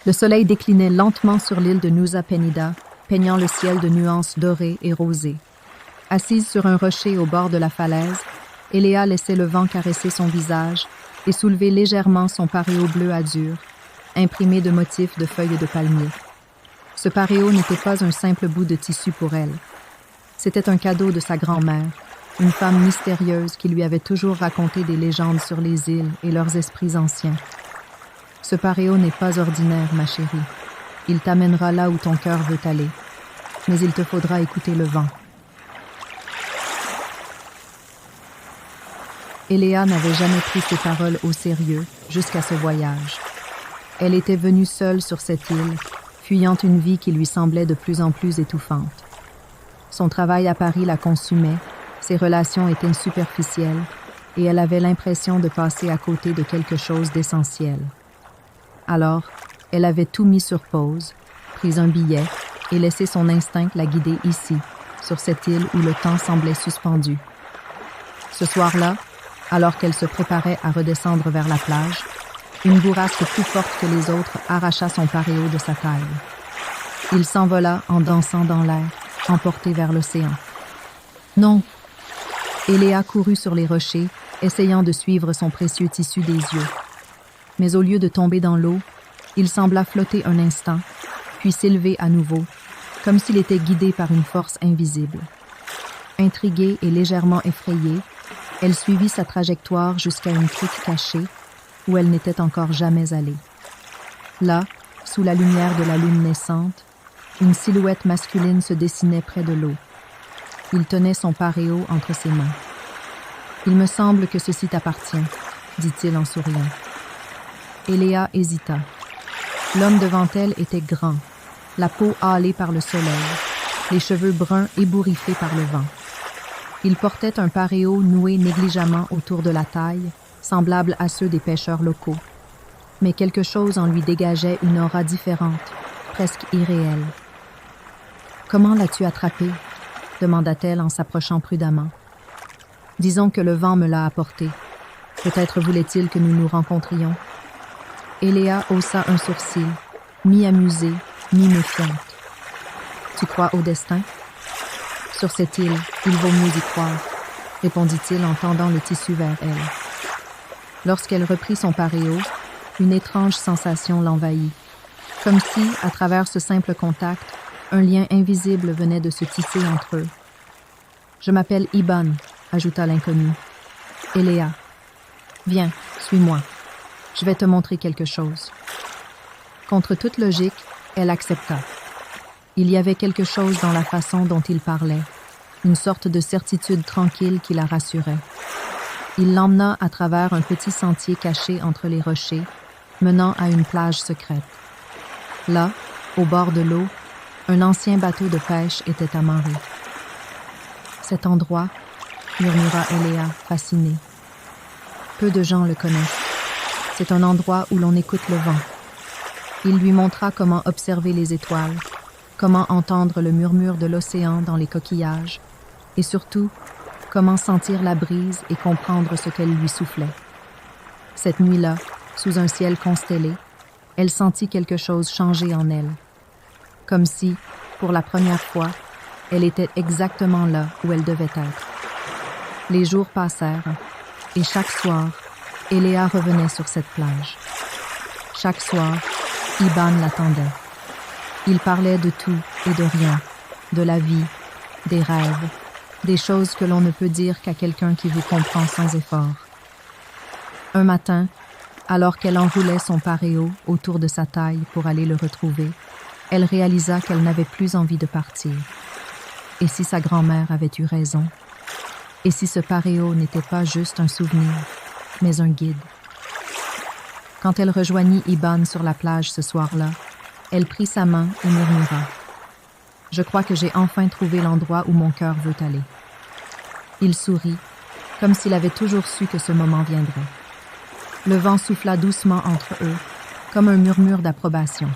Le soleil déclinait lentement sur l'île de Nusa Penida, peignant le ciel de nuances dorées et rosées. Assise sur un rocher au bord de la falaise, Eléa laissait le vent caresser son visage et soulever légèrement son paréo bleu azur, imprimé de motifs de feuilles de palmier. Ce paréo n'était pas un simple bout de tissu pour elle. C'était un cadeau de sa grand-mère, une femme mystérieuse qui lui avait toujours raconté des légendes sur les îles et leurs esprits anciens. Ce paréo n'est pas ordinaire, ma chérie. Il t'amènera là où ton cœur veut aller. Mais il te faudra écouter le vent. Eléa n'avait jamais pris ses paroles au sérieux jusqu'à ce voyage. Elle était venue seule sur cette île, fuyant une vie qui lui semblait de plus en plus étouffante. Son travail à Paris la consumait, ses relations étaient superficielles, et elle avait l'impression de passer à côté de quelque chose d'essentiel. Alors, elle avait tout mis sur pause, pris un billet et laissé son instinct la guider ici, sur cette île où le temps semblait suspendu. Ce soir-là, alors qu'elle se préparait à redescendre vers la plage, une bourrasque plus forte que les autres arracha son paréo de sa taille. Il s'envola en dansant dans l'air, emporté vers l'océan. Non! Eléa courut sur les rochers, essayant de suivre son précieux tissu des yeux. Mais au lieu de tomber dans l'eau, il sembla flotter un instant, puis s'élever à nouveau, comme s'il était guidé par une force invisible. Intriguée et légèrement effrayée, elle suivit sa trajectoire jusqu'à une crique cachée, où elle n'était encore jamais allée. Là, sous la lumière de la lune naissante, une silhouette masculine se dessinait près de l'eau. Il tenait son paréo entre ses mains. « Il me semble que ceci t'appartient, » dit-il en souriant. Eléa hésita. L'homme devant elle était grand, la peau hâlée par le soleil, les cheveux bruns ébouriffés par le vent. Il portait un paréo noué négligemment autour de la taille, semblable à ceux des pêcheurs locaux. Mais quelque chose en lui dégageait une aura différente, presque irréelle. « Comment l'as-tu attrapé ?» demanda-t-elle en s'approchant prudemment. « Disons que le vent me l'a apporté. Peut-être voulait-il que nous nous rencontrions. » Eléa haussa un sourcil, mi-amusée, mi-méfiante. « Tu crois au destin? » « Sur cette île, il vaut mieux y croire, » répondit-il en tendant le tissu vers elle. Lorsqu'elle reprit son paréo, une étrange sensation l'envahit, comme si, à travers ce simple contact, un lien invisible venait de se tisser entre eux. « Je m'appelle Iban », ajouta l'inconnu. « Eléa, viens, suis-moi. Je vais te montrer quelque chose. » Contre toute logique, elle accepta. Il y avait quelque chose dans la façon dont il parlait, une sorte de certitude tranquille qui la rassurait. Il l'emmena à travers un petit sentier caché entre les rochers, menant à une plage secrète. Là, au bord de l'eau, un ancien bateau de pêche était amarré. « Cet endroit, » murmura Eléa, fascinée. « Peu de gens le connaissent. C'est un endroit où l'on écoute le vent. » Il lui montra comment observer les étoiles, comment entendre le murmure de l'océan dans les coquillages, et surtout, comment sentir la brise et comprendre ce qu'elle lui soufflait. Cette nuit-là, sous un ciel constellé, elle sentit quelque chose changer en elle. Comme si, pour la première fois, elle était exactement là où elle devait être. Les jours passèrent, et chaque soir, Eléa revenait sur cette plage. Chaque soir, Iban l'attendait. Il parlait de tout et de rien, de la vie, des rêves, des choses que l'on ne peut dire qu'à quelqu'un qui vous comprend sans effort. Un matin, alors qu'elle enroulait son paréo autour de sa taille pour aller le retrouver, elle réalisa qu'elle n'avait plus envie de partir. Et si sa grand-mère avait eu raison? Et si ce paréo n'était pas juste un souvenir, mais un guide? Quand elle rejoignit Iban sur la plage ce soir-là, elle prit sa main et murmura « Je crois que j'ai enfin trouvé l'endroit où mon cœur veut aller. » Il sourit, comme s'il avait toujours su que ce moment viendrait. Le vent souffla doucement entre eux, comme un murmure d'approbation.